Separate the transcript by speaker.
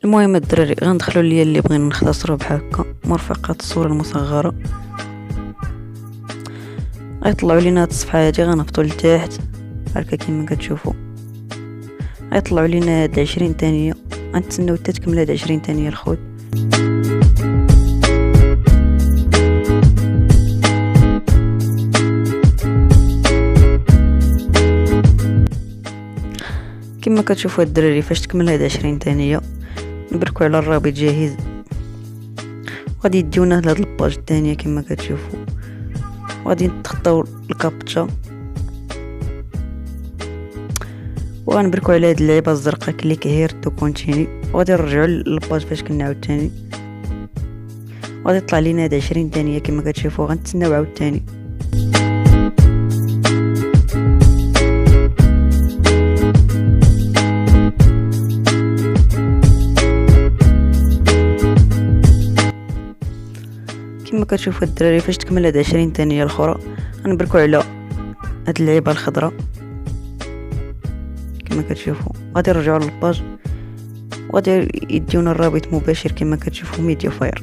Speaker 1: المهم الدراري غندخلوا ليا اللي بغينا نختصروا بحال هكا مرفقات الصوره المصغره. غيطلعوا لينا هاد الصفحه هادي، غنهبطوا لتحت هكا كيما كتشوفوا. غيطلعوا لينا هاد 20 ثانيه، غنتسناو حتى تكمل هاد 20 ثانيه الخوت. كما كتشوفوا الدراري فاش تكمل هاد 20 ثانيه نبركوا على الرابط جاهز، غادي يديونا لهاد الباج الثانيه كما كتشوفوا، وغادي نتخطاو الكابتشا وغنبركوا على هاد اللعيبه الزرقاء كليك هير تو كونتيني، وغادي نرجعوا للباج فاش كنا عاوتاني، وغادي يطلع لينا هاد 20 ثانيه كما كتشوفوا. غنتسناو عاوتاني. كما كتشوفوا الدراري فاش تكمل هاد 20 ثانيه الاخرى غنبركوا على هاد اللعيبه الخضراء كما كتشوفوا، غادي نرجعوا للباج وغادي يديونا الرابط مباشر كما كتشوفوا ميديا فاير.